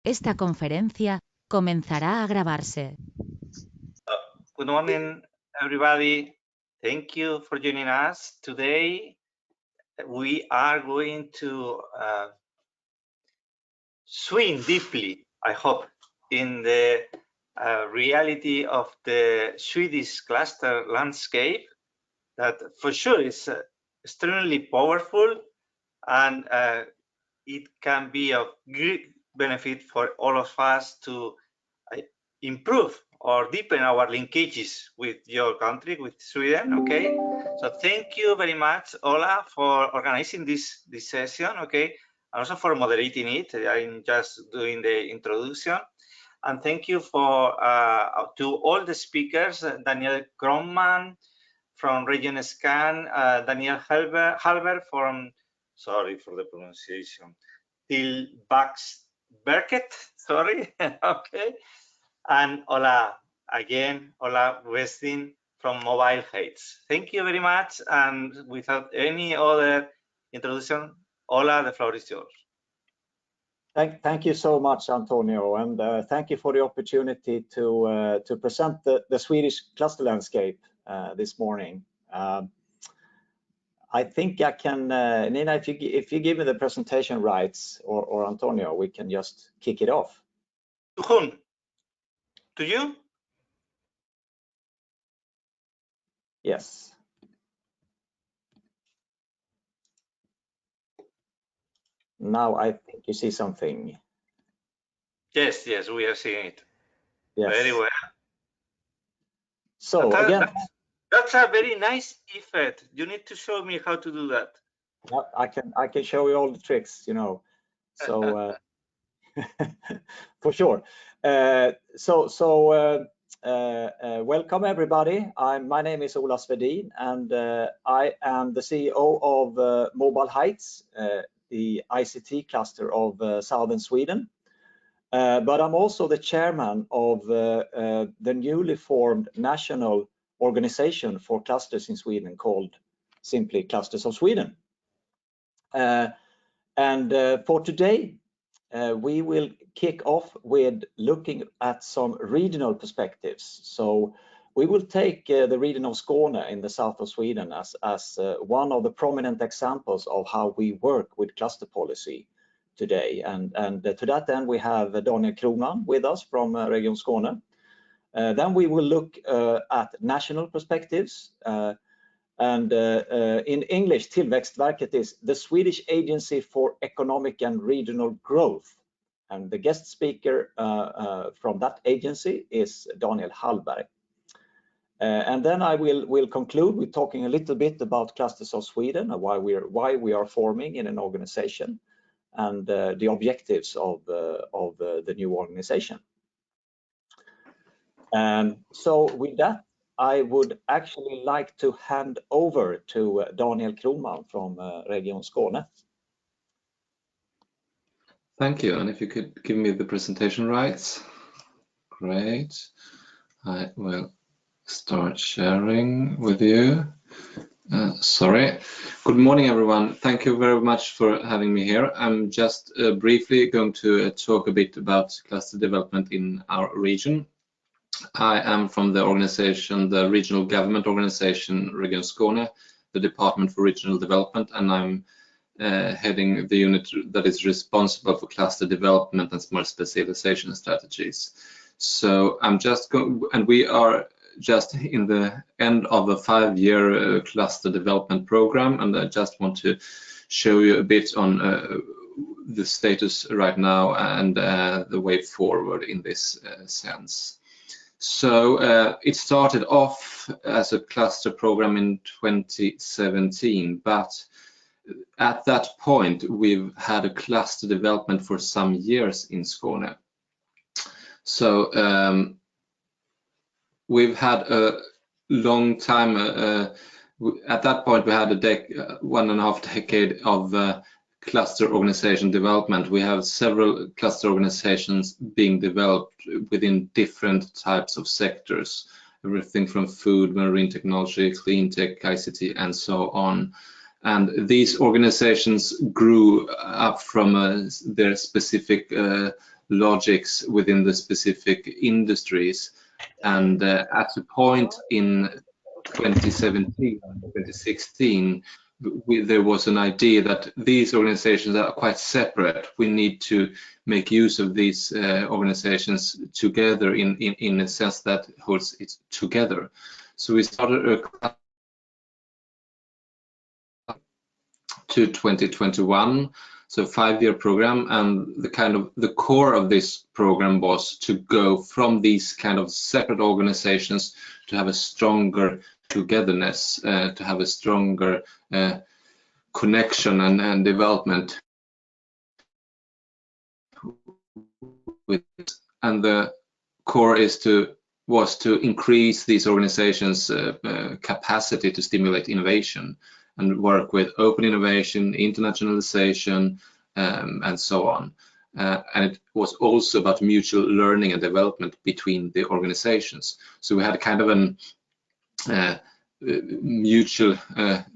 Esta conferencia comenzará a grabarse. Good morning, everybody. Thank you for joining us. Today, we are going to swim deeply, I hope, in the reality of the Swedish cluster landscape that for sure is extremely powerful, and it can be of great benefit for all of us to improve or deepen our linkages with your country, with Sweden. Okay, so thank you very much, Ola, for organizing this session. Okay, and also for moderating it. I'm just doing the introduction, and thank you for to all the speakers: Daniel Kromman from Region Scan, Daniel Halber from, sorry for the pronunciation, Til Berket, sorry, okay, and Ola Westin from Mobile Heights. Thank you very much, and without any other introduction, Ola, the floor is yours. Thank you so much, Antonio, and thank you for the opportunity to present the Swedish cluster landscape this morning. I think I can, Nina, if you give me the presentation rights, or Antonio, we can just kick it off. To whom? To you? Yes. Now I think you see something. Yes, yes, we are seeing it. Yes. Very well. So again, that's a very nice effect. You need to show me how to do that. I can show you all the tricks, you know. So for sure. Welcome everybody. My name is Ola Svedin, and I am the CEO of Mobile Heights, the ICT cluster of southern Sweden. But I'm also the chairman of the newly formed national organization for clusters in Sweden called simply Clusters of Sweden. For today, we will kick off with looking at some regional perspectives. So we will take the region of Skåne in the south of Sweden as one of the prominent examples of how we work with cluster policy today. And to that end, we have Daniel Kromman with us from Region Skåne. Then we will look at national perspectives. In English, Tillväxtverket is the Swedish Agency for Economic and Regional Growth. And the guest speaker from that agency is Daniel Hallberg. And then I will conclude with talking a little bit about Clusters of Sweden and why we are forming in an organization, and the objectives of the new organization. So with that, I would actually like to hand over to Daniel Kromman from Region Skåne. Thank you, and if you could give me the presentation rights. Great. I will start sharing with you. Sorry. Good morning, everyone. Thank you very much for having me here. I'm just briefly going to talk a bit about cluster development in our region. I am from the organization, the regional government organization, Region Skåne, the Department for Regional Development, and I'm heading the unit that is responsible for cluster development and smart specialization strategies. So I'm just going, and we are just in the end of a 5-year cluster development program, and I just want to show you a bit on the status right now and the way forward in this sense. So it started off as a cluster program in 2017, but at that point we've had a cluster development for some years in Skåne. So we've had a long time, at that point we had a 1.5 decade of cluster organization development. We have several cluster organizations being developed within different types of sectors, everything from food, marine technology, clean tech, ICT, and so on. And these organizations grew up from their specific logics within the specific industries. And at a point in 2017 and 2016, there was an idea that these organizations are quite separate. We need to make use of these organizations together in a sense that holds it together. So we started a to 2021, so 5-year program, and the core of this program was to go from these kind of separate organizations to have a stronger togetherness, to have a stronger connection and development with it. And the core was to increase these organizations' capacity to stimulate innovation and work with open innovation, internationalization, and so on. And it was also about mutual learning and development between the organizations. So we had kind of an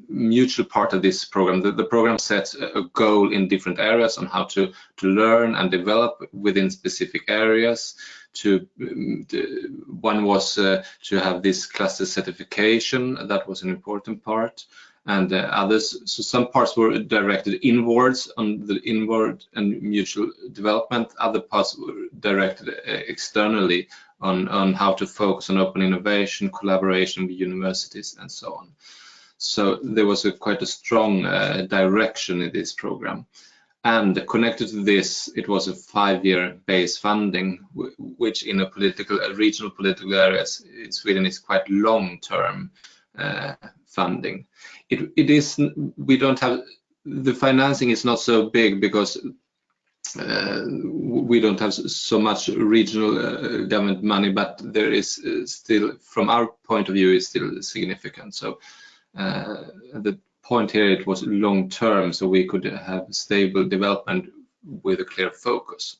mutual part of this program. The program sets a goal in different areas on how to learn and develop within specific areas. One was to have this cluster certification. That was an important part. And others, so some parts were directed inwards on the inward and mutual development. Other parts were directed externally on how to focus on open innovation, collaboration with universities, and so on. So there was quite a strong direction in this program. And connected to this, it was a 5-year base funding, which in regional political areas in Sweden is quite long-term funding. It is, we don't have, the financing is not so big because we don't have so much regional government money, but there is still, from our point of view, is still significant. So the point here, it was long term, so we could have stable development with a clear focus.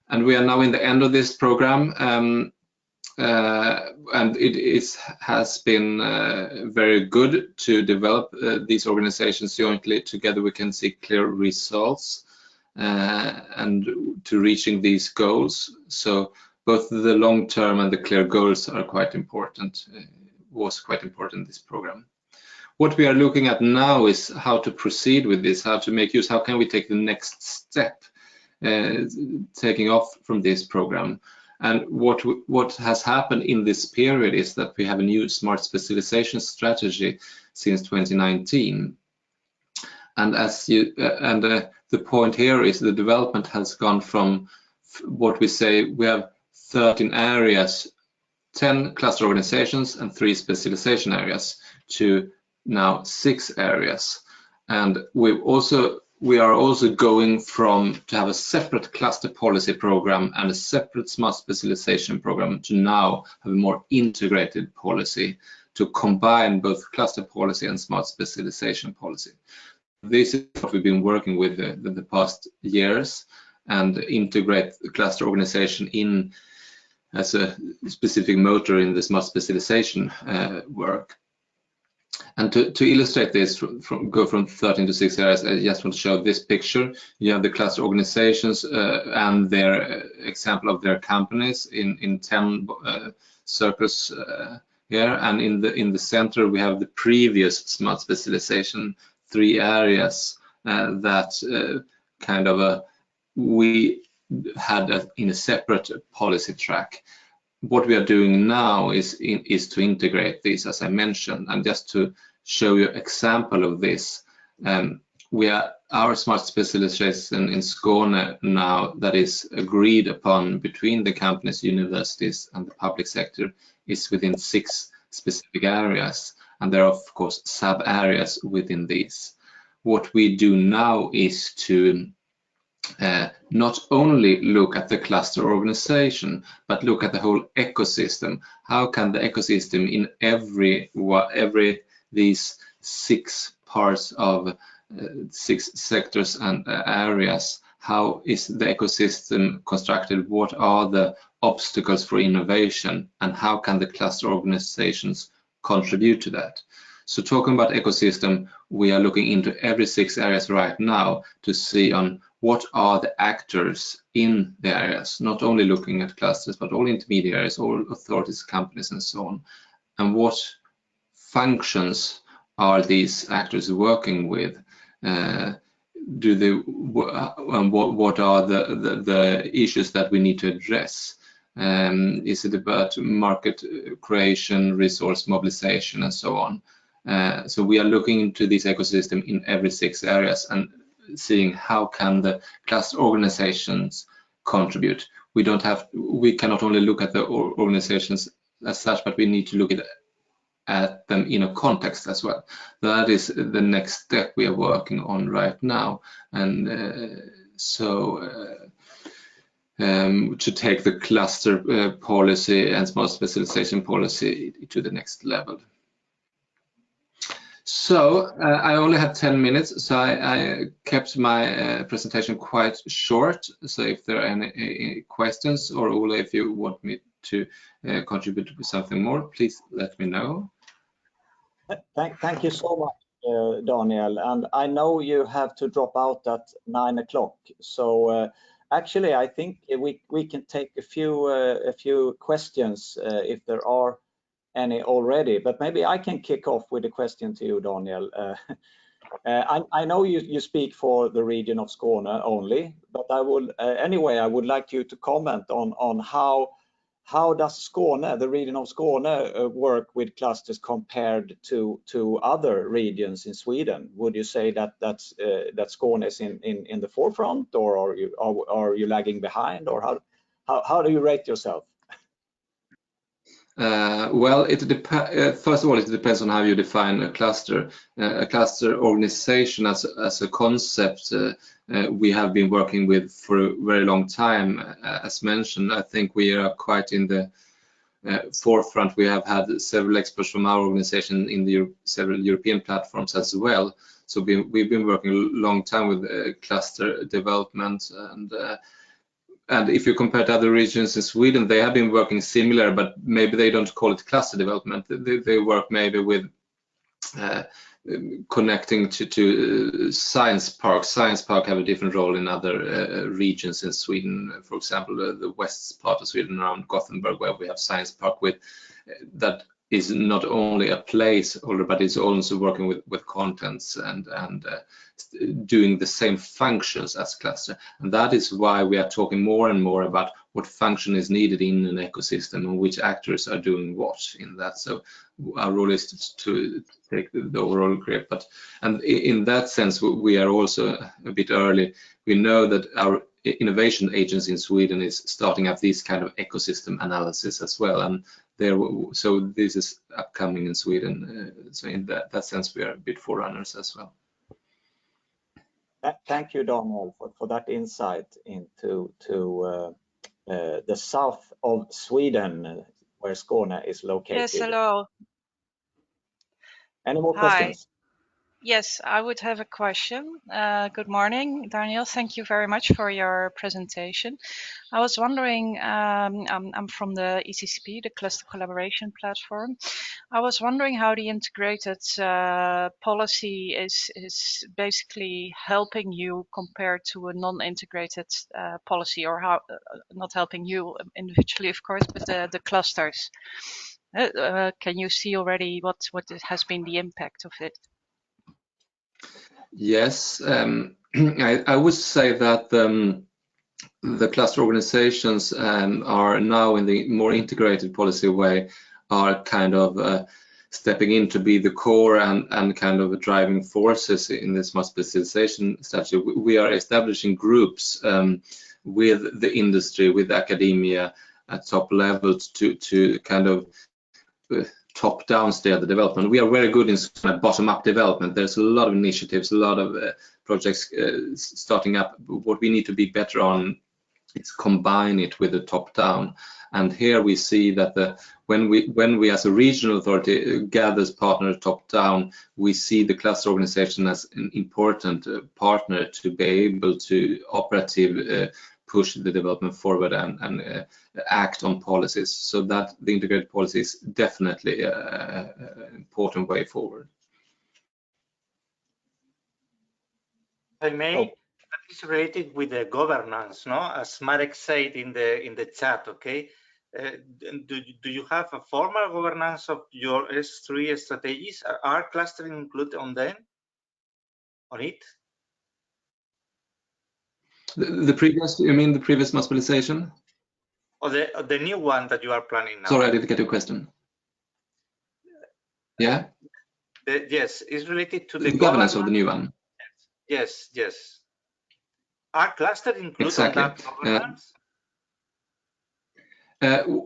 And we are now in the end of this program, and it has been very good to develop these organizations jointly. Together we can see clear results and to reaching these goals. So both the long term and the clear goals are quite important, was quite important in this program. What we are looking at now is how to proceed with this, how to make use, how can we take the next step taking off from this program. And what has happened in this period is that we have a new smart specialization strategy since 2019. And the point here is the development has gone from what we say, we have 13 areas, 10 cluster organizations and 3 specialization areas, to now 6 areas. And we are also going from to have a separate cluster policy program and a separate smart specialization program to now have a more integrated policy to combine both cluster policy and smart specialization policy. This is what we've been working with the past years, and integrate the cluster organization in as a specific motor in the smart specialization work. And to illustrate this, go from 13 to 6 areas, I just want to show this picture. You have the cluster organizations and their example of their companies in 10 circles here, and in the center we have the previous smart specialization, 3 areas that kind of we had in a separate policy track. What we are doing now is to integrate these, as I mentioned, and just to show you an example of this. Our smart specialization in Skåne now, that is agreed upon between the companies, universities, and the public sector, is within 6 specific areas, and there are of course sub areas within these. What we do now is to not only look at the cluster organization, but look at the whole ecosystem. How can the ecosystem in every these 6 parts of 6 sectors and areas, how is the ecosystem constructed? What are the obstacles for innovation, and how can the cluster organizations contribute to that? So talking about ecosystem, we are looking into every 6 areas right now to see on what are the actors in the areas, not only looking at clusters, but all intermediaries, all authorities, companies, and so on. And what functions are these actors working with? Do they, what are the issues that we need to address? Is it about market creation, resource mobilization, and so on? So we are looking into this ecosystem in every 6 areas and seeing how can the cluster organizations contribute. We cannot only look at the organizations as such, but we need to look at them in a context as well. That is the next step we are working on right now, and to take the cluster policy and smart specialization policy to the next level. So I only have 10 minutes, so I kept my presentation quite short. So if there are any questions, or Ola, if you want me to contribute with something more, please let me know. Thank you so much, Daniel. And I know you have to drop out at 9 o'clock. So actually, I think we can take a few questions if there are any already. But maybe I can kick off with a question to you, Daniel. I know you speak for the region of Skåne only, but I will anyway. I would like you to comment on how does Skåne, the region of Skåne, work with clusters compared to other regions in Sweden? Would you say that Skåne is in the forefront, or are you lagging behind, or how do you rate yourself? Well, first of all, it depends on how you define a cluster. A cluster organization as a concept we have been working with for a very long time. As mentioned, I think we are quite in the forefront. We have had several experts from our organization in several European platforms as well. So we've been working a long time with cluster development, and if you compare to other regions in Sweden, they have been working similar, but maybe they don't call it cluster development. They work maybe with connecting to science parks. Science park have a different role in other regions in Sweden. For example, the west part of Sweden around Gothenburg, where we have science park with that is not only a placeholder, but it's also working with contents and doing the same functions as cluster. And that is why we are talking more and more about what function is needed in an ecosystem and which actors are doing what in that. So our role is to take the overall grip. And in that sense, we are also a bit early. We know that our innovation agency in Sweden is starting up these kind of ecosystem analysis as well. And so this is upcoming in Sweden. So in that sense, we are a bit forerunners as well. Thank you, Daniel, for that insight into the south of Sweden, where Skåne is located. Yes, hello. Any more questions? Yes, I would have a question. Good morning, Daniel. Thank you very much for your presentation. I was wondering, I'm from the ECCP, the Cluster Collaboration Platform. I was wondering how the integrated policy is basically helping you compared to a non-integrated policy, or how not helping you individually, of course, but the clusters. Can you see already what has been the impact of it? Yes, I would say that the cluster organizations are now in the more integrated policy way are kind of stepping in to be the core and kind of driving forces in the smart specialization strategy. We are establishing groups with the industry, with academia at top levels to kind of top-down steer the development. We are very good in bottom-up development. There's a lot of initiatives, a lot of projects starting up. What we need to be better on it's combine it with the top-down. And here we see that when we as a regional authority gathers partner top-down, we see the cluster organization as an important partner to be able to operative push the development forward and act on policies. So that the integrated policy is definitely an important way forward. If I may, that is related with the governance, no? As Marek said in the chat, okay? Do you have a formal governance of your S3 strategies? Are clustering included on them? On it? The previous, you mean the previous specialization? Or the new one that you are planning now? Sorry, I didn't get your question. Yeah? Yes, it's related to the governance of the new one. Yes, yes. Are clusters included Exactly. on that governance?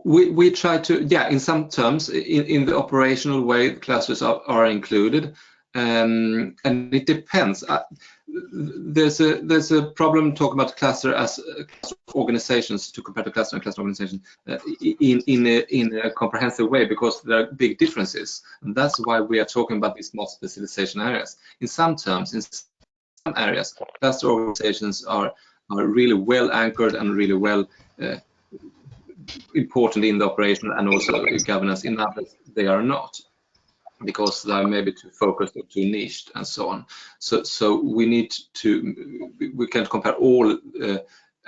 We try to, yeah, in some terms, in the operational way, clusters are included, and it depends. There's a problem talking about cluster as organizations to compare to cluster and cluster organization in a comprehensive way, because there are big differences, and that's why we are talking about these more specialization areas. In some terms, in some areas, cluster organizations are really well anchored and really well important in the operation and also governance. In others, they are not, because they are maybe too focused or too niched and so on. So we need to, we can't compare all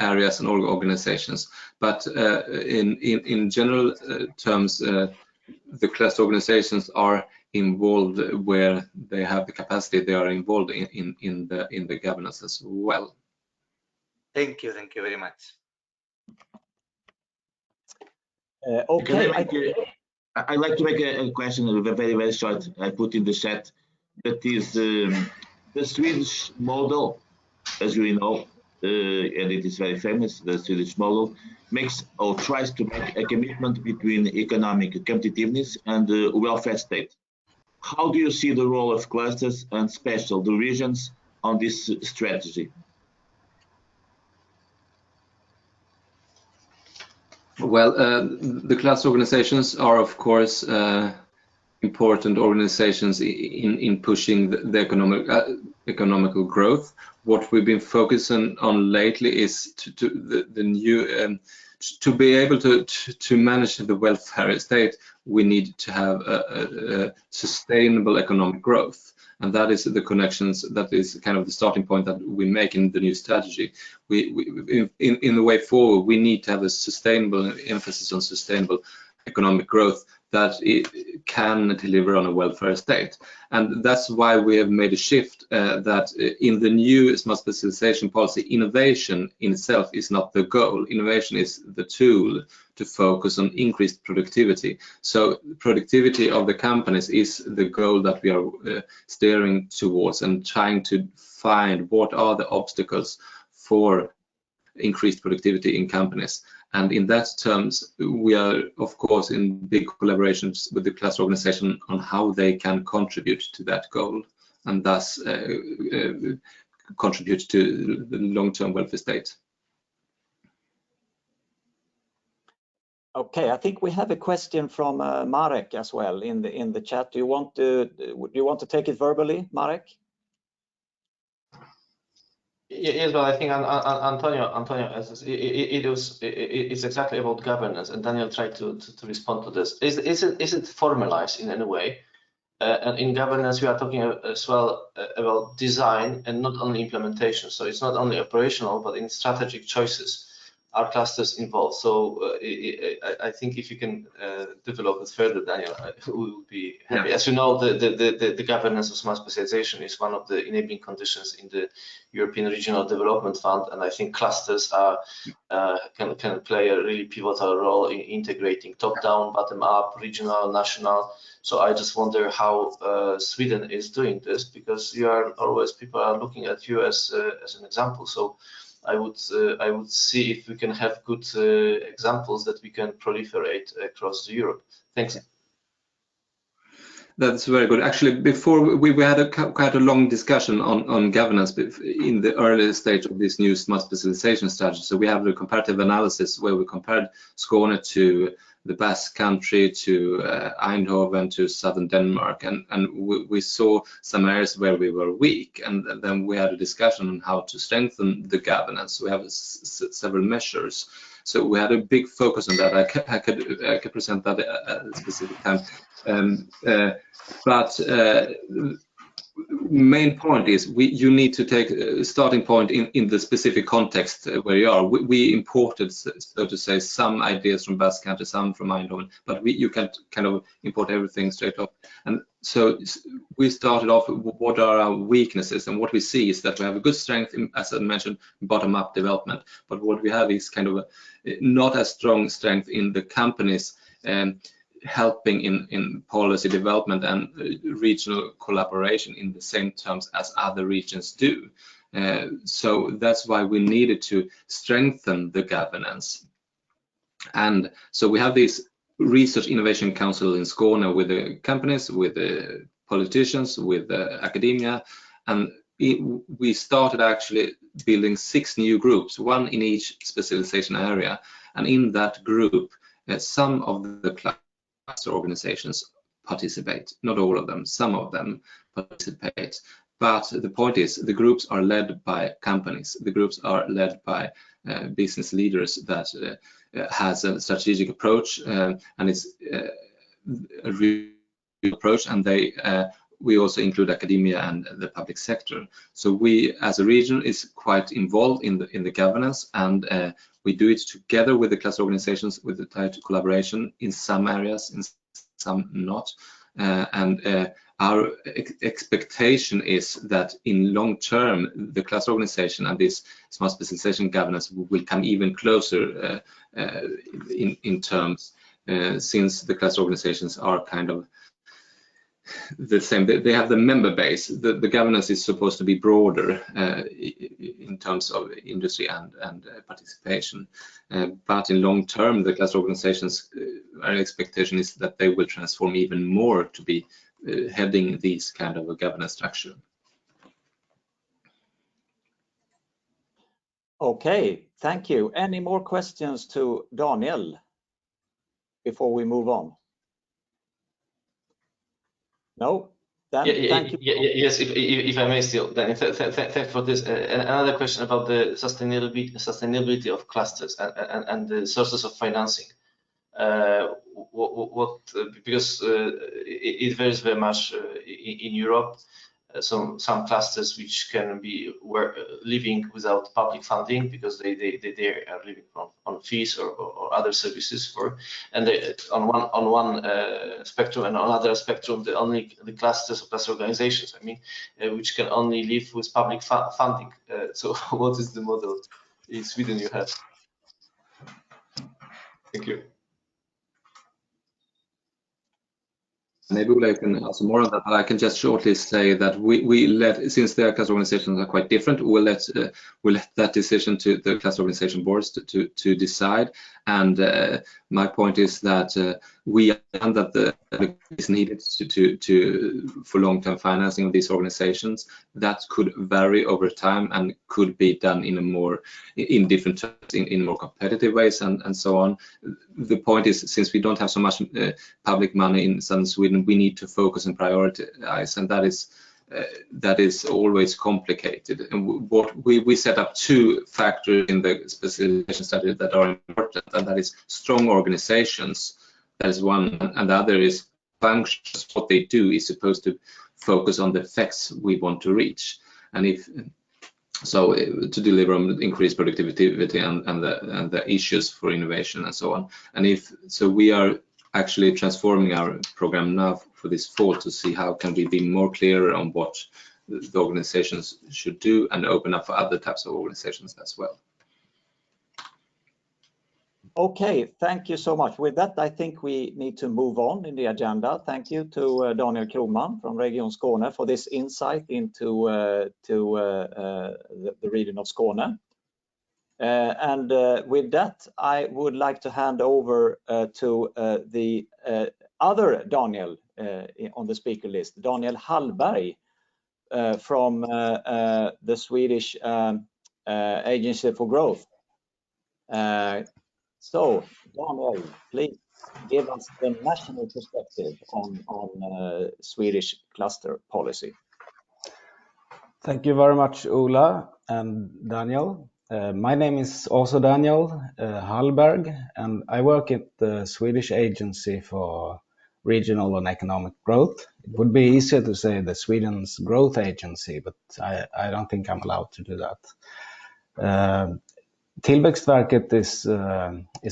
areas and all organizations, but in general terms, the cluster organizations are involved where they have the capacity. They are involved in the governance as well. Thank you very much. Okay. I'd like to make a question, very short. I put in the chat. That is the Swedish model, as we know, and it is very famous. The Swedish model makes or tries to make a commitment between economic competitiveness and welfare state. How do you see the role of clusters and special divisions on this strategy? Well, the cluster organizations are, of course, important organizations in pushing the economical growth. What we've been focusing on lately is to be able to manage the welfare state. We need to have a sustainable economic growth. And that is the connections, that is kind of the starting point that we make in the new strategy. In the way forward, we need to have a sustainable emphasis on sustainable economic growth that it can deliver on a welfare state. And that's why we have made a shift that in the new smart specialization policy, innovation in itself is not the goal. Innovation is the tool to focus on increased productivity. So productivity of the companies is the goal that we are steering towards, and trying to find what are the obstacles for increased productivity in companies. And in that terms, we are, of course, in big collaborations with the cluster organization on how they can contribute to that goal, and thus contribute to the long-term welfare state. Okay, I think we have a question from Marek as well in the chat. Do you want to take it verbally, Marek? Yes, but I think Antonio, it's exactly about governance, and Daniel tried to respond to this. Is it formalized in any way? And in governance, we are talking as well about design and not only implementation. So it's not only operational, but in strategic choices are clusters involved. So I think if you can develop it further, Daniel, we will be happy. Yeah. As you know, the governance of smart specialization is one of the enabling conditions in the European Regional Development Fund, and I think clusters can play a really pivotal role in integrating top-down, bottom-up, regional, national. So I just wonder how Sweden is doing this, because people are looking at you as an example. So I would see if we can have good examples that we can proliferate across Europe. Thanks. That's very good. Actually, before we had quite a long discussion on governance in the early stage of this new smart specialization strategy. So we have the comparative analysis where we compared Skåne to the Basque Country, to Eindhoven, to southern Denmark, and we saw some areas where we were weak, and then we had a discussion on how to strengthen the governance. We have several measures. So we had a big focus on that. I could present that at a specific time. But main point is you need to take a starting point in the specific context where you are. We imported, so to say, some ideas from Basque Country, some from Eindhoven, but you can't kind of import everything straight up. And so we started off with what are our weaknesses, and what we see is that we have a good strength in, as I mentioned, bottom-up development, but what we have is kind of not as strong strength in the companies helping in policy development and regional collaboration in the same terms as other regions do. So that's why we needed to strengthen the governance. And so we have this Research Innovation Council in Skåne with the companies, with the politicians, with the academia, and we started actually building 6 new groups, 1 in each specialization area. And in that group, some of the cluster organizations participate, not all of them, some of them participate. But the point is, the groups are led by companies. The groups are led by business leaders that has a strategic approach, and it's a real approach, and we also include academia and the public sector. So we, as a region, is quite involved in the governance, and we do it together with the cluster organizations with the tight collaboration in some areas, in some not. Our expectation is that in long term, the cluster organization and this smart specialization governance will come even closer in terms, since the cluster organizations are kind of the same. They have the member base. The governance is supposed to be broader in terms of industry and participation. But in long term, the cluster organizations, our expectation is that they will transform even more to be heading these kind of a governance structure. Okay, thank you. Any more questions to Daniel before we move on? No? Then thank you. Yes, if I may still, then thanks for this. Another question about the sustainability of clusters and the sources of financing. Because it varies very much in Europe. Some clusters which can be living without public funding because they are living on fees or other services and they, on one spectrum, and on other spectrum the clusters of cluster organizations, I mean, which can only live with public funding. So what is the model in Sweden you have? Thank you. Maybe I can answer more on that, but I can just shortly say that we let, since their cluster organizations are quite different, we'll let that decision to the cluster organization boards to decide. And my point is that we understand that the is needed for long-term financing of these organizations. That could vary over time and could be done in different terms, in more competitive ways and so on. The point is, since we don't have so much public money in southern Sweden, we need to focus and prioritize, and that is always complicated. And what we set up 2 factors in the specialization study that are important, and that is strong organizations. That is one, and the other is functions. What they do is supposed to focus on the effects we want to reach, and to deliver on increased productivity and the issues for innovation and so on. And so we are actually transforming our program now for this fall to see how can we be more clearer on what the organizations should do and open up for other types of organizations as well. Okay, thank you so much. With that, I think we need to move on in the agenda. Thank you to Daniel Kroman from Region Skåne for this insight into the region of Skåne. And with that, I would like to hand over to the other Daniel on the speaker list, Daniel Hallberg from the Swedish Agency for Growth. So, Daniel, please give us the national perspective on Swedish cluster policy. Thank you very much, Ola and Daniel. My name is also Daniel Hallberg, and I work at the Swedish Agency for Regional and Economic Growth. It would be easier to say the Sweden's Growth Agency, but I don't think I'm allowed to do that. Tillväxtverket is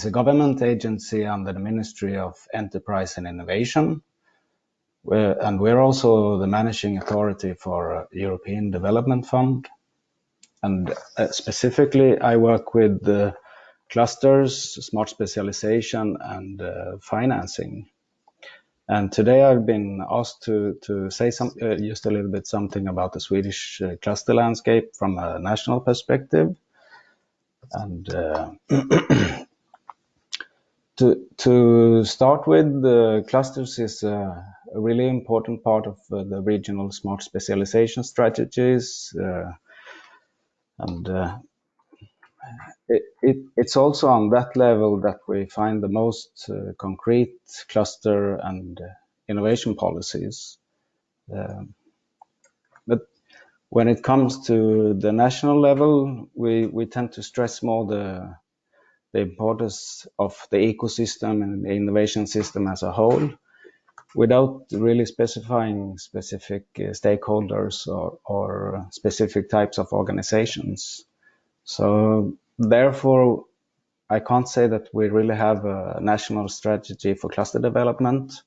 a government agency under the Ministry of Enterprise and Innovation, and we're also the managing authority for European Development Fund. And specifically, I work with the clusters, smart specialization, and financing. And today I've been asked to say just a little bit something about the Swedish cluster landscape from a national perspective. And to start with, the clusters is a really important part of the regional smart specialization strategies. It's also on that level that we find the most concrete cluster and innovation policies. But when it comes to the national level, we tend to stress more the importance of the ecosystem and the innovation system as a whole, without really specifying specific stakeholders or specific types of organizations. So therefore, I can't say that we really have a national strategy for cluster development.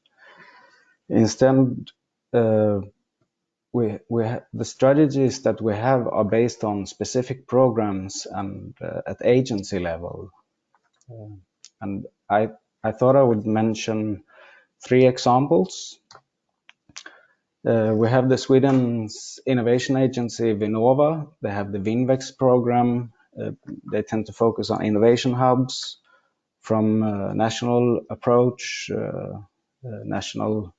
Instead, the strategies that we have are based on specific programs and at agency level. And I thought I would mention 3 examples. We have the Sweden's innovation agency Vinnova. They have the Winvex program. They tend to focus on innovation hubs from national approach, national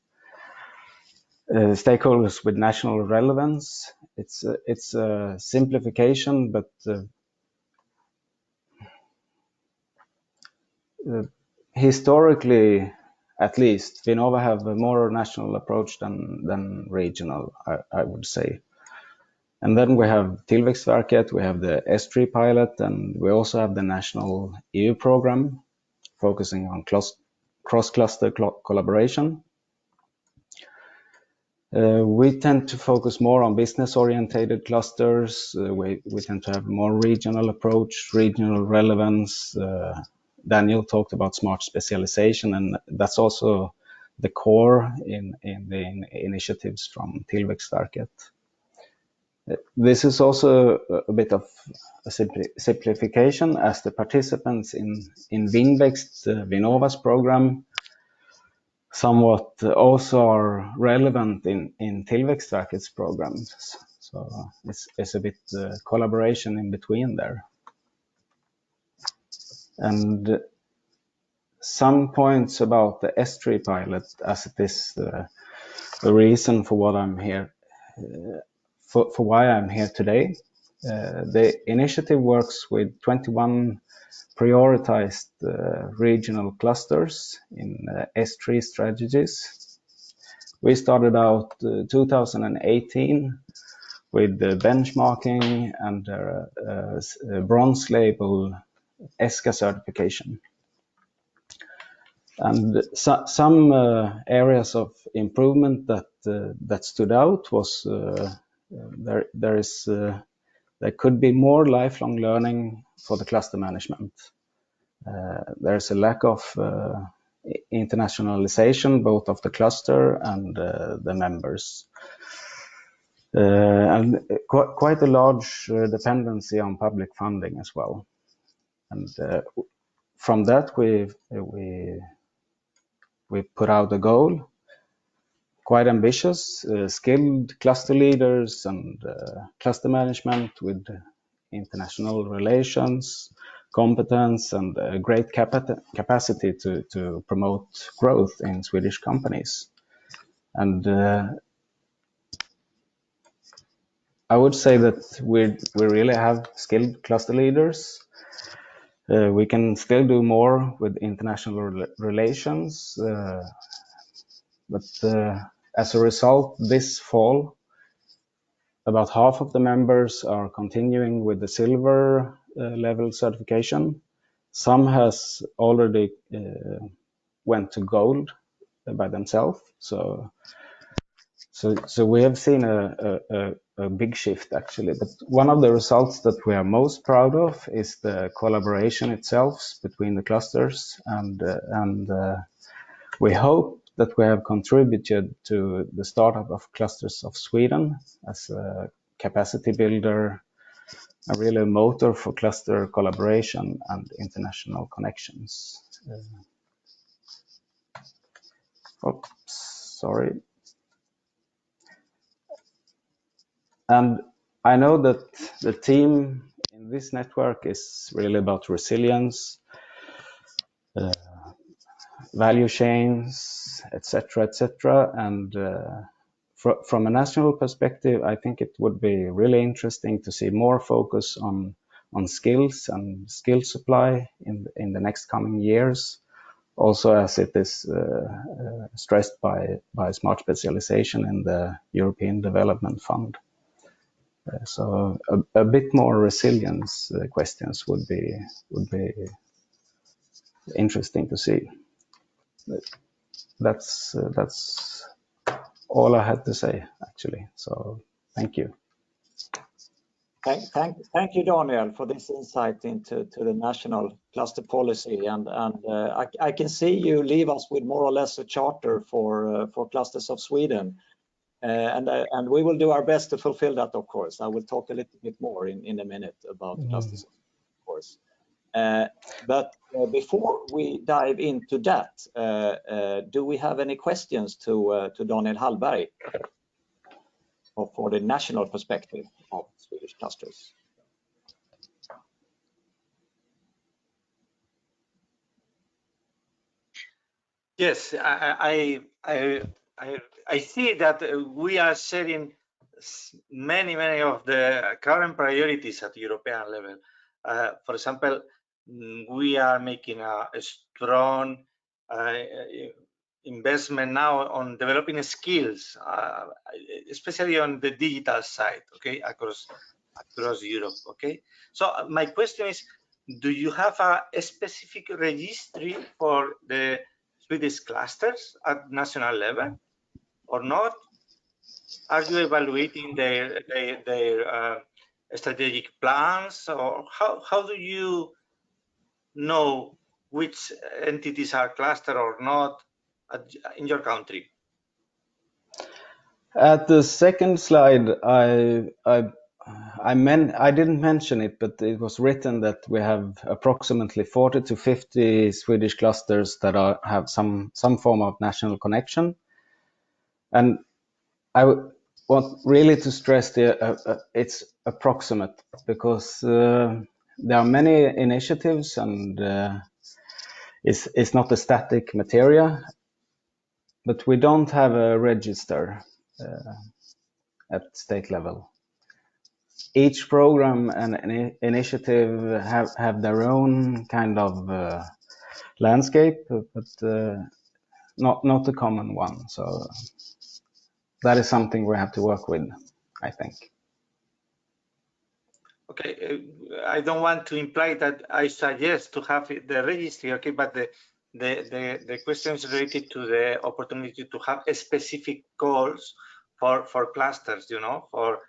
stakeholders with national relevance. It's a simplification, but historically, at least, Vinnova have a more national approach than regional, I would say. And then we have Tillväxtverket, we have the S3 pilot, and we also have the national EU program focusing on cross-cluster collaboration. We tend to focus more on business-oriented clusters. We tend to have more regional approach, regional relevance. Daniel talked about smart specialization, and that's also the core in the initiatives from Tillväxtverket. This is also a bit of a simplification, as the participants in Winvex, Vinnova's program, somewhat also are relevant in Tillväxtverket's programs. So it's a bit collaboration in between there. And some points about the S3 pilot, as it is the reason for what I'm here, for why I'm here today. The initiative works with 21 prioritized regional clusters in S3 strategies. We started out 2018 with the benchmarking and bronze label ESCA certification. And some areas of improvement that stood out was there could be more lifelong learning for the cluster management. There's a lack of internationalization, both of the cluster and the members. And quite a large dependency on public funding as well. And from that, we put out a goal, quite ambitious, skilled cluster leaders and cluster management with international relations, competence and a great capacity to promote growth in Swedish companies. And I would say that we really have skilled cluster leaders. We can still do more with international relations, but as a result, this fall, about half of the members are continuing with the silver level certification. Some has already went to gold by themselves. So we have seen a big shift actually. But one of the results that we are most proud of is the collaboration itself between the clusters, and we hope that we have contributed to the startup of Clusters of Sweden as a capacity builder, a really motor for cluster collaboration and international connections. Oops, sorry. And I know that the team in this network is really about resilience, value chains, etc., etc. And from a national perspective, I think it would be really interesting to see more focus on skills and skill supply in the next coming years. Also, as it is stressed by smart specialization in the European Development Fund. So a bit more resilience questions would be interesting to see. That's all I had to say actually. So thank you. Thank you, Daniel, for this insight into the national cluster policy, and I can see you leave us with more or less a charter for Clusters of Sweden, and we will do our best to fulfill that. Of course, I will talk a little bit more in a minute about Clusters, of course. But before we dive into that, do we have any questions to Daniel Hallberg for the national perspective of Swedish clusters? Yes, I see that we are sharing many of the current priorities at European level. For example, we are making a strong investment now on developing skills, especially on the digital side, okay, across Europe, okay. So my question is, do you have a specific registry for the Swedish clusters at national level or not? Are you evaluating their strategic plans, or how do you know which entities are cluster or not in your country? At the second slide, I didn't mention it, but it was written that we have approximately 40 to 50 Swedish clusters that have some form of national connection. And I want really to stress it's approximate, because there are many initiatives, and it's not a static material, but we don't have a register at state level. Each program and initiative have their own kind of landscape, but not a common one. So that is something we have to work with, I think. Okay, I don't want to imply that I suggest to have the registry, okay, but the question is related to the opportunity to have a specific goals for clusters, you know, for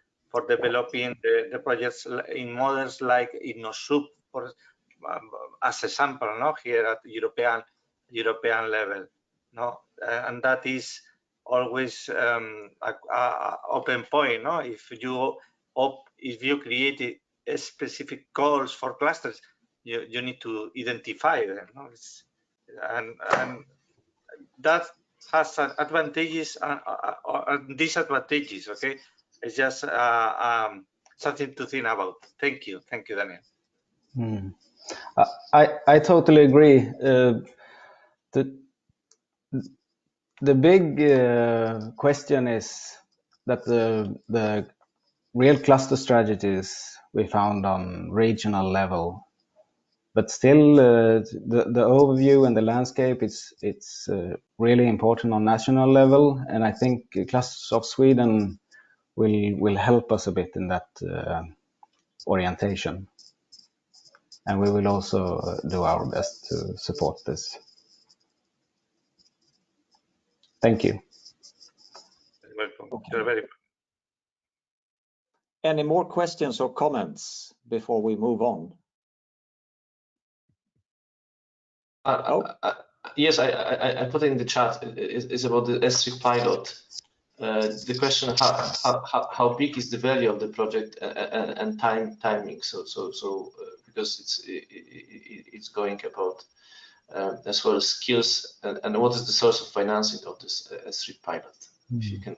developing the projects in models like InnoSoup, as a sample, no, here at European level, no, and that is always a open point, no. If you create a specific goals for clusters, you need to identify them, no? And that has advantages and disadvantages. Okay, it's just something to think about. Thank you, Daniel. I totally agree. The big question is that the real cluster strategies we found on regional level, but still the overview and the landscape it's really important on national level, and I think Clusters of Sweden will help us a bit in that orientation, and we will also do our best to support this. Thank you. You're welcome. Okay. You're very Any more questions or comments before we move on? Yes, I put it in the chat. It's about the S3 pilot. The question: how big is the value of the project and timing? So because it's going about as well as skills and what is the source of financing of this S3 pilot? If you can.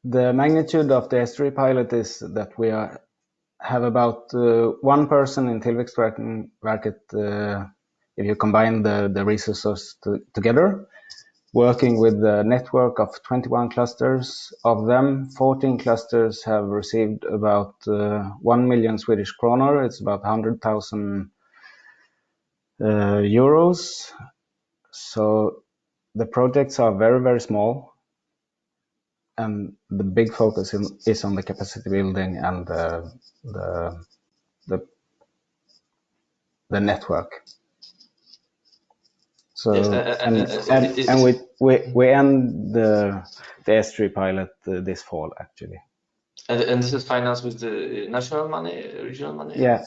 The magnitude of the S3 pilot is that we have about one person in Tillväxtverket, if you combine the resources together, working with a network of 21 clusters. Of them, 14 clusters have received about 1 million Swedish kronor. It's about 100,000 euros. So the projects are very, very small. And the big focus is on the capacity building and the network. So yes, and we end the S3 pilot this fall actually. And this is financed with the national money, regional money? Yeah,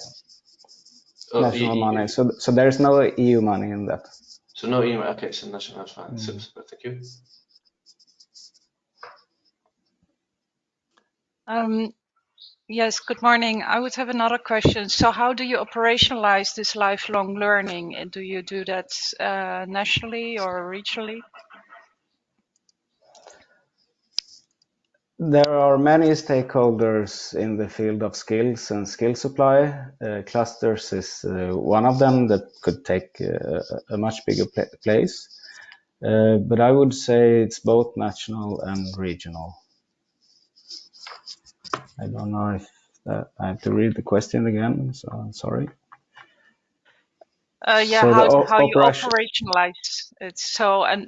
national money. So there is no EU money in that. So no EU. Okay, so national finance. Super, thank you. Yes, good morning. I would have another question. So how do you operationalize this lifelong learning? And do you do that nationally or regionally? There are many stakeholders in the field of skills and skill supply. Clusters is one of them that could take a much bigger place. But I would say it's both national and regional. I don't know if I have to read the question again, so I'm sorry. Yeah, So how you operationalize it. So, and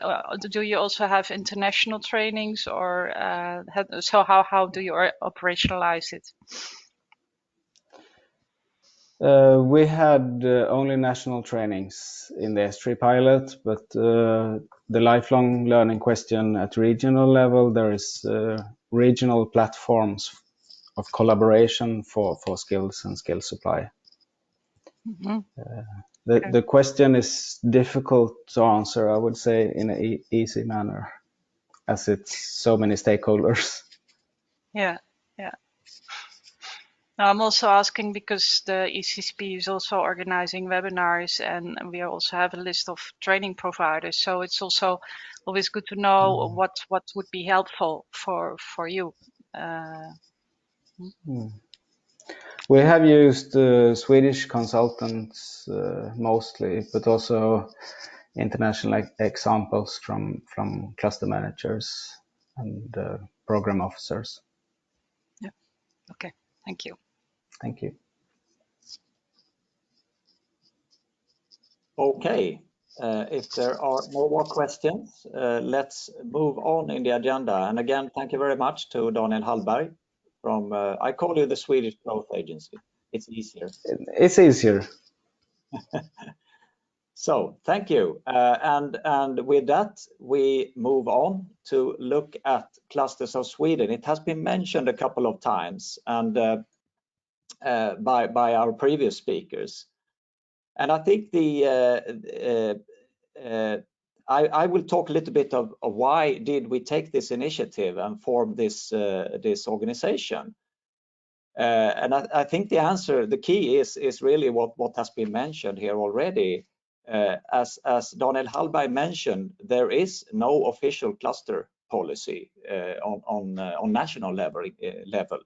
do you also have international trainings, or so how do you operationalize it? We had only national trainings in the S3 pilot, but the lifelong learning question at regional level, there is regional platforms of collaboration for skills and skill supply. Mm-hmm. The question is difficult to answer, I would say, in an easy manner, as it's so many stakeholders. Yeah. Now, I'm also asking because the ECCP is also organizing webinars, and we also have a list of training providers. So it's also always good to know what would be helpful for you. We have used Swedish consultants mostly, but also international examples from cluster managers and program officers. Yeah. Okay. Thank you. Thank you. Okay. If there are no more questions, let's move on in the agenda. And again, thank you very much to Daniel Hallberg from, I call you the Swedish Growth Agency. It's easier. It's easier. So thank you. And with that, we move on to look at Clusters of Sweden. It has been mentioned a couple of times and by our previous speakers. And I think I will talk a little bit of why did we take this initiative and form this organization. And I think the answer, the key is really what has been mentioned here already. As Daniel Hallberg mentioned, there is no official cluster policy on national level.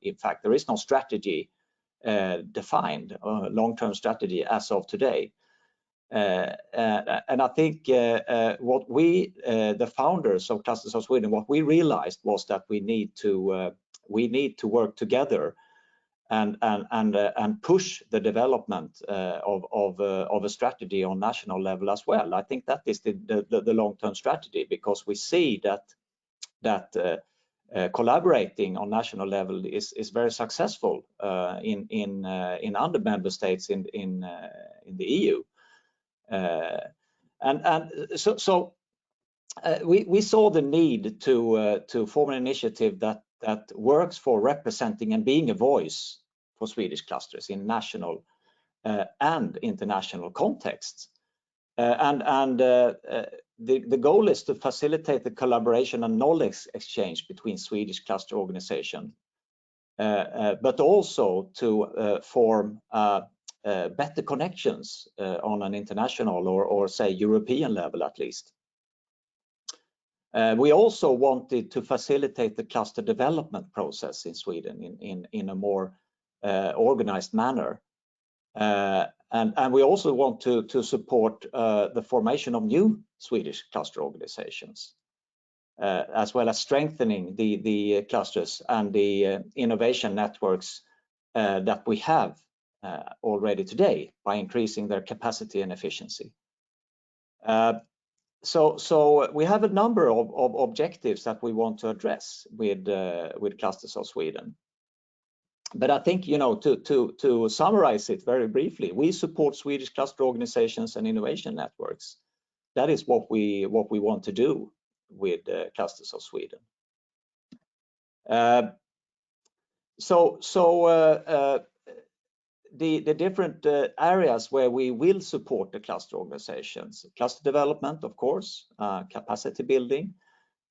In fact, there is no strategy defined long-term strategy as of today. And I think what we, the founders of Clusters of Sweden, what we realized was that we need to work together and push the development of a strategy on national level as well. I think that is the long-term strategy, because we see that collaborating on national level is very successful in other member states in the EU. So we saw the need to form an initiative that works for representing and being a voice for Swedish clusters in national and international contexts. The goal is to facilitate the collaboration and knowledge exchange between Swedish cluster organizations, but also to form better connections on an international or say European level at least. We also wanted to facilitate the cluster development process in Sweden in a more organized manner. And we also want to support the formation of new Swedish cluster organizations, as well as strengthening the clusters and the innovation networks that we have already today by increasing their capacity and efficiency. So we have a number of objectives that we want to address with Clusters of Sweden. But I think, you know, to summarize it very briefly, we support Swedish cluster organizations and innovation networks. That is what we want to do with Clusters of Sweden. The different areas where we will support the cluster organizations: cluster development, of course, capacity building,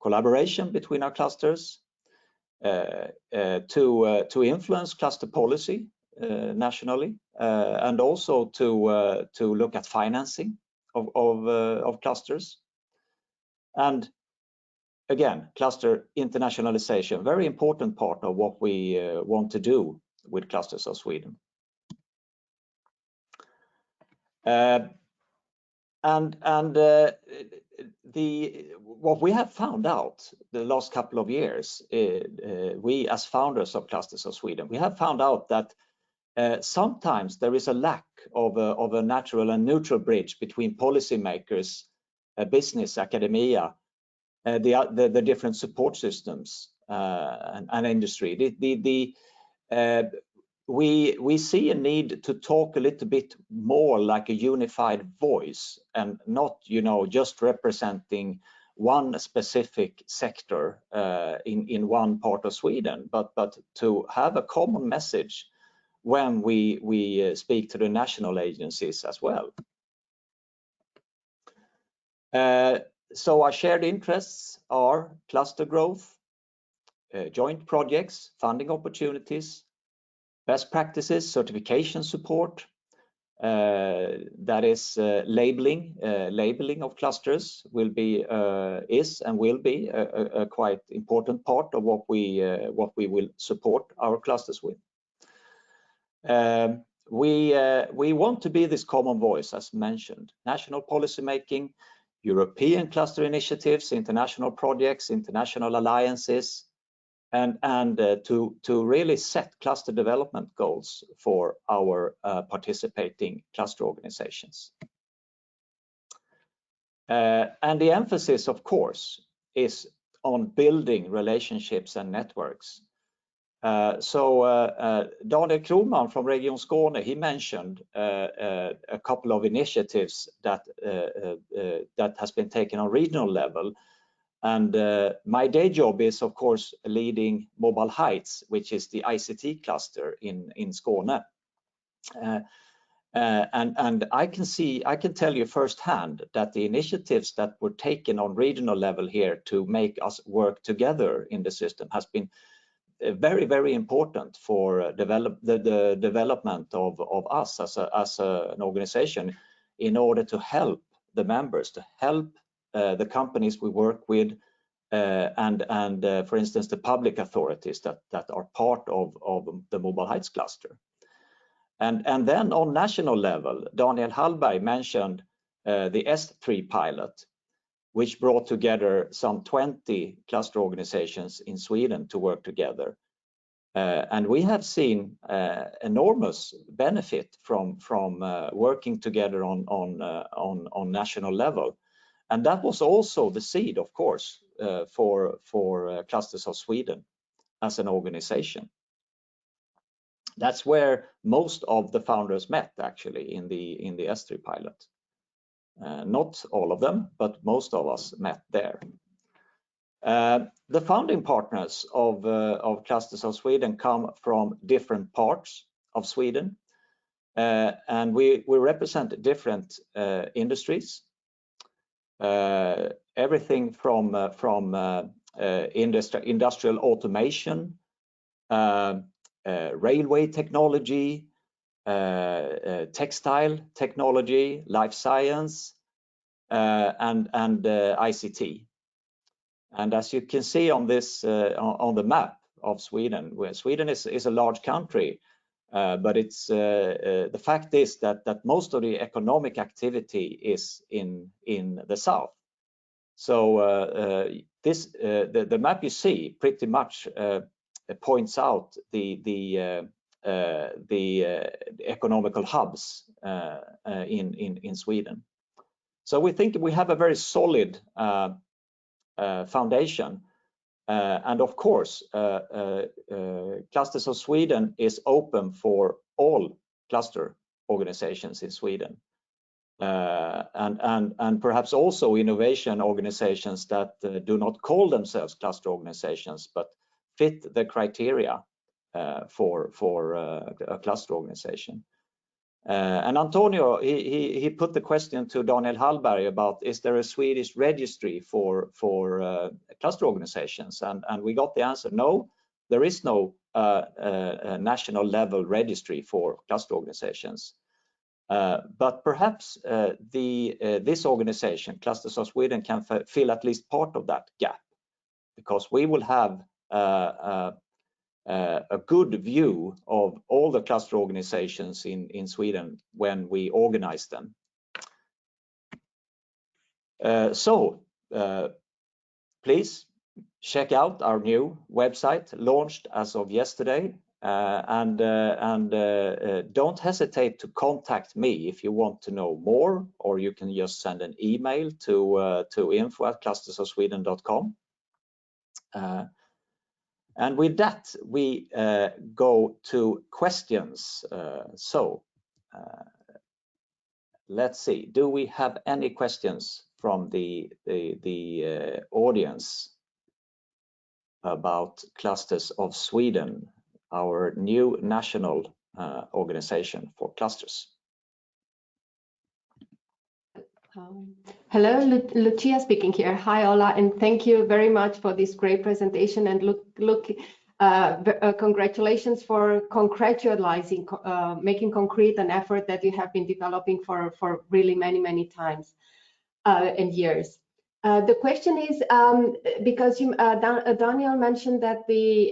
collaboration between our clusters, to influence cluster policy nationally, and also to look at financing of clusters. And again, cluster internationalization, very important part of what we want to do with Clusters of Sweden. What we have found out the last couple of years, we as founders of Clusters of Sweden, we have found out that sometimes there is a lack of a natural and neutral bridge between policymakers, business, academia, the different support systems, and industry. We see a need to talk a little bit more like a unified voice, and not, you know, just representing one specific sector in one part of Sweden, but to have a common message when we speak to the national agencies as well. So our shared interests are cluster growth, joint projects, funding opportunities, best practices, certification support, that is labeling of clusters will be is and will be a quite important part of what we will support our clusters with. We want to be this common voice, as mentioned: national policy making, European cluster initiatives, international projects, international alliances, and to really set cluster development goals for our participating cluster organizations. And the emphasis, of course, is on building relationships and networks. Daniel Kronman from Region Skåne, he mentioned a couple of initiatives that has been taken on regional level. And my day job is, of course, leading Mobile Heights, which is the ICT cluster in Skåne. And I can tell you firsthand that the initiatives that were taken on regional level here to make us work together in the system has been very, very important for the development of us as an organization, in order to help the members, to help the companies we work with, and for instance the public authorities that are part of the Mobile Heights cluster. And then on national level, Daniel Hallberg mentioned the S3 pilot, which brought together some 20 cluster organizations in Sweden to work together. And we have seen enormous benefit from working together on national level. And that was also the seed, of course, for Clusters of Sweden as an organization. That's where most of the founders met, actually, in the S3 pilot. Not all of them, but most of us met there. The founding partners of Clusters of Sweden come from different parts of Sweden, and we represent different industries. Everything from industrial automation, railway technology, textile technology, life science, and ICT. And as you can see on this on the map of Sweden, where Sweden is a large country, but it's the fact is that most of the economic activity is in the south. So the map you see pretty much points out the economical hubs in Sweden. So we think we have a very solid foundation, and of course Clusters of Sweden is open for all cluster organizations in Sweden, and perhaps also innovation organizations that do not call themselves cluster organizations but fit the criteria for a cluster organization. And Antonio, he put the question to Daniel Hallberg about, is there a Swedish registry for cluster organizations? And we got the answer, no, there is no national level registry for cluster organizations. But perhaps this organization, Clusters of Sweden, can fill at least part of that gap, because we will have a good view of all the cluster organizations in Sweden when we organize them. So please check out our new website, launched as of yesterday, and don't hesitate to contact me if you want to know more, or you can just send an email to info@clustersofsweden.com. And with that, we go to questions. Let's see. Do we have any questions from the audience about Clusters of Sweden, our new national organization for clusters? Hello, Lucia speaking here. Hi, Ola, and thank you very much for this great presentation. And congratulations for concretizing, making concrete an effort that you have been developing for really many times and years. The question is, because Daniel mentioned that the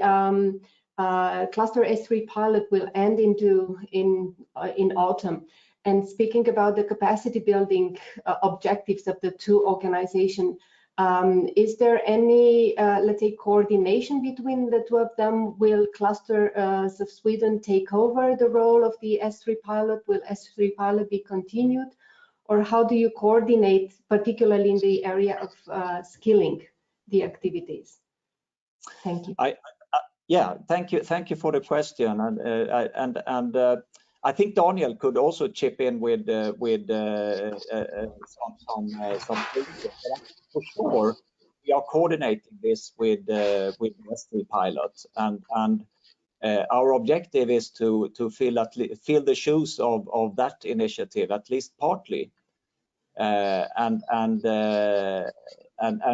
cluster S3 pilot will end in autumn. And speaking about the capacity building objectives of the two organizations, is there any, let's say, coordination between the two of them? Will Clusters of Sweden take over the role of the S3 pilot? Will S3 pilot be continued? Or how do you coordinate, particularly in the area of skilling the activities? Thank you. Yeah, thank you for the question, and I think Daniel could also chip in with some things. For sure, we are coordinating this with the S3 pilot, and our objective is to fill the shoes of that initiative, at least partly, and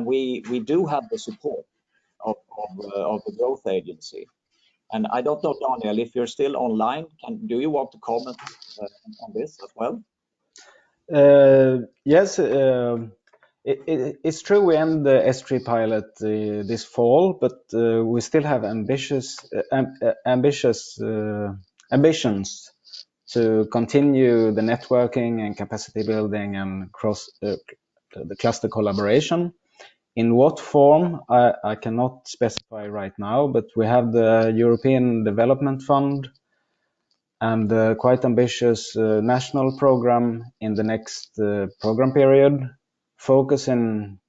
we do have the support of the growth agency. And I don't know, Daniel, if you're still online, do you want to comment on this as well? Yes, it's true we end the S3 pilot this fall, but we still have ambitious ambitions to continue the networking and capacity building and the cluster collaboration. In what form, I cannot specify right now, but we have the European Development Fund and the quite ambitious national program in the next program period, focusing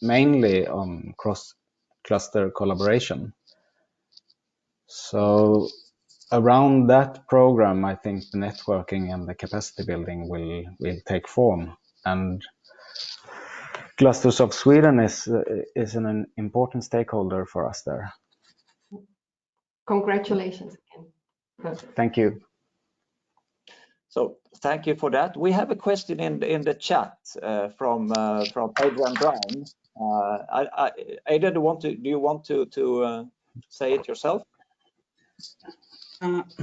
mainly on cross-cluster collaboration. So around that program, I think the networking and the capacity building will take form. And Clusters of Sweden is an important stakeholder for us there. Congratulations again. Thank you. So thank you for that. We have a question in the chat from Adrian Brown. Adrian, do you want to say it yourself? Yes,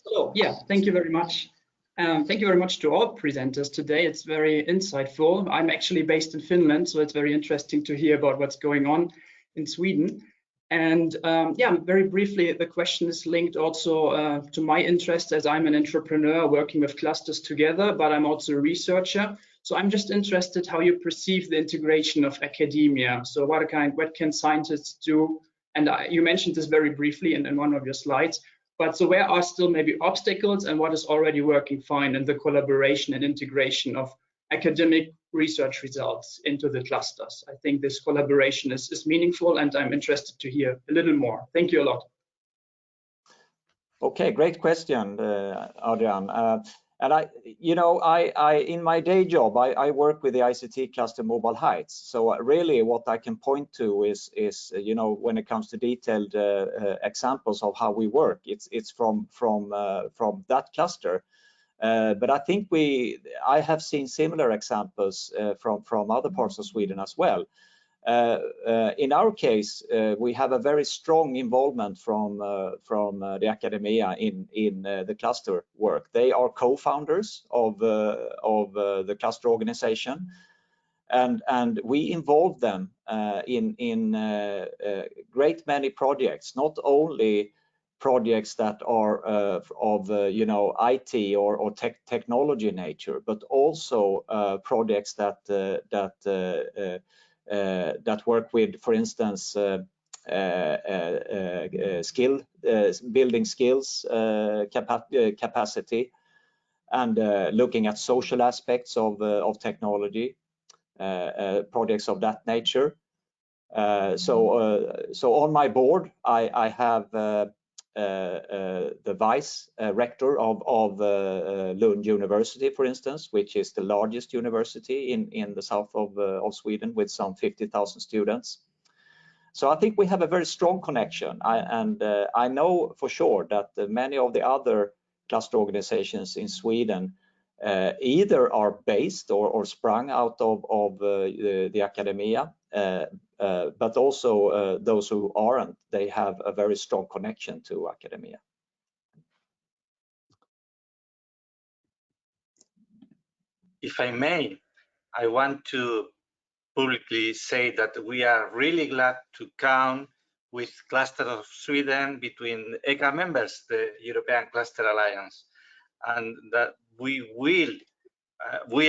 hello. Yeah, thank you very much. Thank you very much to all presenters today. It's very insightful. I'm actually based in Finland, so it's very interesting to hear about what's going on in Sweden. And yeah, very briefly, the question is linked also to my interest, as I'm an entrepreneur working with clusters together, but I'm also a researcher. So I'm just interested how you perceive the integration of academia. So what can scientists do? And you mentioned this very briefly in one of your slides. But so where are still maybe obstacles, and what is already working fine in the collaboration and integration of academic research results into the clusters? I think this collaboration is meaningful, and I'm interested to hear a little more. Thank you a lot. Okay, great question, Adrian. And I in my day job, I work with the ICT cluster Mobile Heights. So really what I can point to is when it comes to detailed examples of how we work, it's from that cluster. But I think I have seen similar examples from other parts of Sweden as well. In our case, we have a very strong involvement from the academia in the cluster work. They are co-founders of the cluster organization, and we involve them in great many projects, not only projects that are of IT or technology nature, but also projects that work with, for instance, building skills, capacity, and looking at social aspects of technology, projects of that nature. So on my board, I have the vice rector of Lund University, for instance, which is the largest university in the south of Sweden with some 50,000 students. So I think we have a very strong connection. I know for sure that many of the other cluster organizations in Sweden either are based or sprung out of the academia, but also those who aren't, they have a very strong connection to academia. If I may, I want to publicly say that we are really glad to count with Cluster of Sweden between ECA members, the European Cluster Alliance, and that we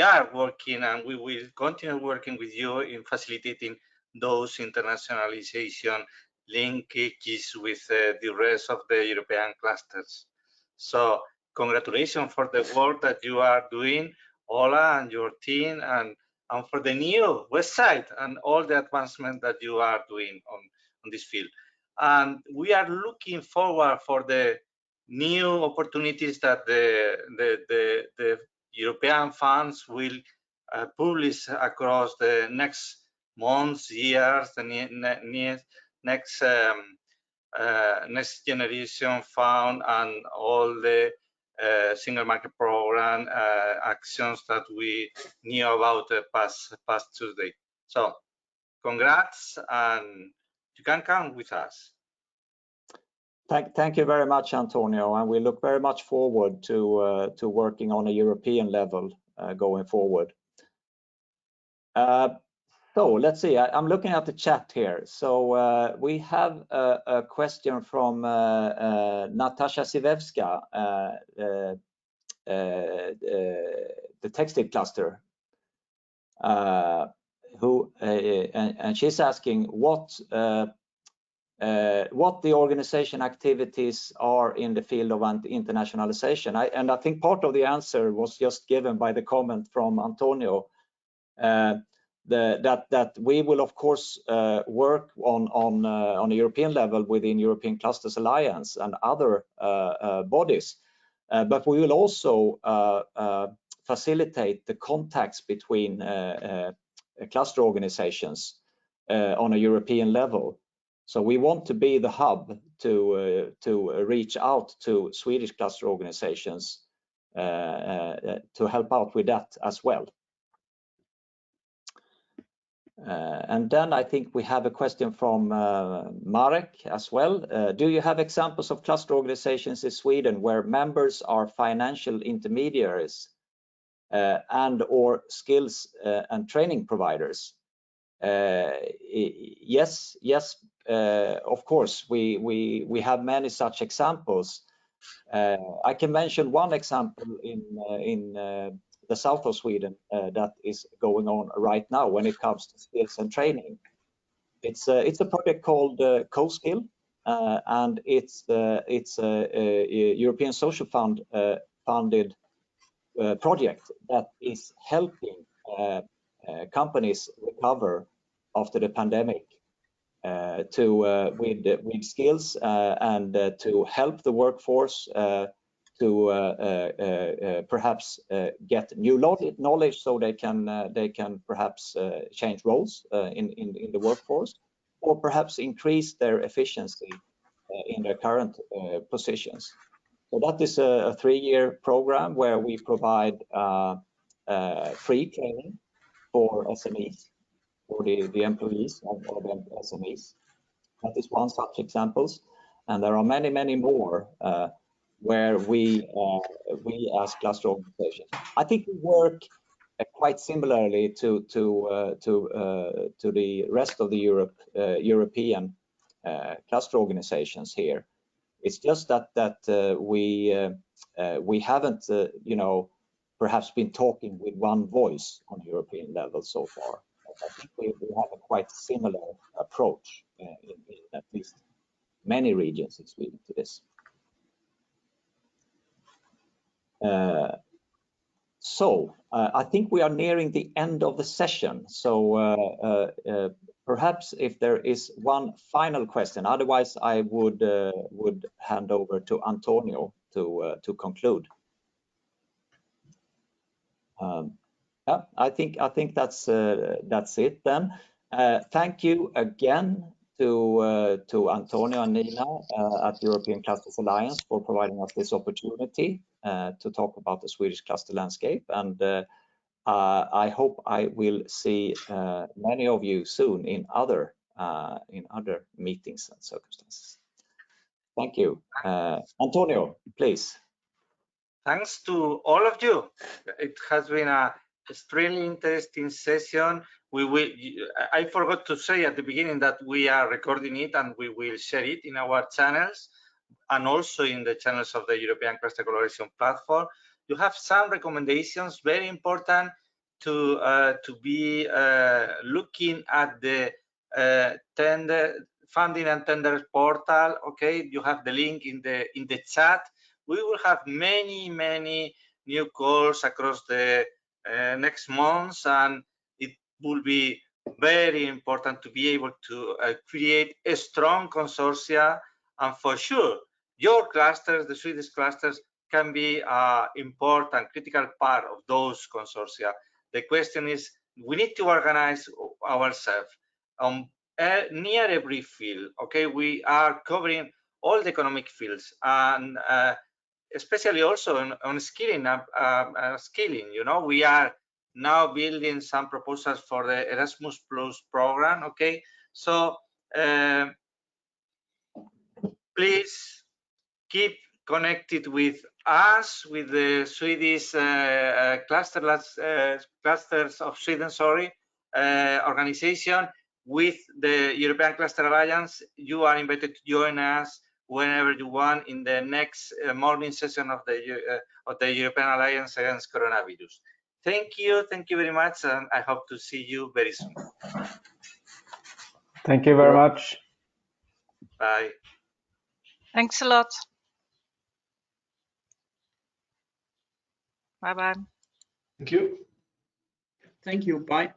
are working and we will continue working with you in facilitating those internationalization linkages with the rest of the European clusters. So congratulations for the work that you are doing, Ola and your team, and for the new website and all the advancement that you are doing on this field. And we are looking forward for the new opportunities that the European funds will publish across the next months, years, the next generation fund, and all the single market program actions that we knew about past Tuesday. So congrats, and you can count with us. Thank you very much, Antonio, and we look very much forward to working on a European level going forward. So let's see, I'm looking at the chat here. So we have a question from Natasha Sivevska, the textile cluster, and she's asking what the organization activities are in the field of internationalization. And I think part of the answer was just given by the comment from Antonio, that we will of course work on a European level within European Clusters Alliance and other bodies, but we will also facilitate the contacts between cluster organizations on a European level. So we want to be the hub to reach out to Swedish cluster organizations to help out with that as well. And then I think we have a question from Marek as well. Do you have examples of cluster organizations in Sweden where members are financial intermediaries and or skills and training providers? Yes, of course, we have many such examples. I can mention one example in the south of Sweden that is going on right now when it comes to skills and training. It's a project called CoSkill, and it's a European Social Fund funded project that is helping companies recover after the pandemic with skills and to help the workforce to perhaps get new knowledge so they can perhaps change roles in the workforce, or perhaps increase their efficiency in their current positions. So that is a 3-year program where we provide free training for SMEs, for the employees of the SMEs. That is one such examples, and there are many more where we as cluster organizations, I think we work quite similarly to the rest of the European cluster organizations here. It's just that we haven't perhaps been talking with one voice on European level so far. I think we have a quite similar approach in at least many regions in Sweden to this. So I think we are nearing the end of the session. So perhaps if there is one final question, otherwise I would hand over to Antonio to conclude. Yeah, I think that's it then. Thank you again to Antonio and Nina at European Clusters Alliance for providing us this opportunity to talk about the Swedish cluster landscape, and I hope I will see many of you soon in other meetings and circumstances. Thank you. Antonio, please. Thanks to all of you. It has been a extremely interesting session. I forgot to say at the beginning that we are recording it and we will share it in our channels and also in the channels of the European Cluster Collaboration Platform. You have some recommendations, very important to be looking at the funding and tender portal. Okay, you have the link in the chat. We will have many new calls across the next months, and it will be very important to be able to create a strong consortia, and for sure your clusters, the Swedish clusters, can be an important critical part of those consortia. The question is, we need to organize ourselves near every field. Okay, we are covering all the economic fields, and especially also on skilling. We are now building some proposals for the Erasmus Plus program. Okay, so please keep connected with us, with the Swedish clusters of Sweden. Sorry, organization with the European Cluster Alliance. You are invited to join us whenever you want in the next morning session of the European Alliance Against Coronavirus. Thank you very much, and I hope to see you very soon. Thank you very much. Bye. Thanks a lot. Bye-bye. Thank you. Thank you. Bye.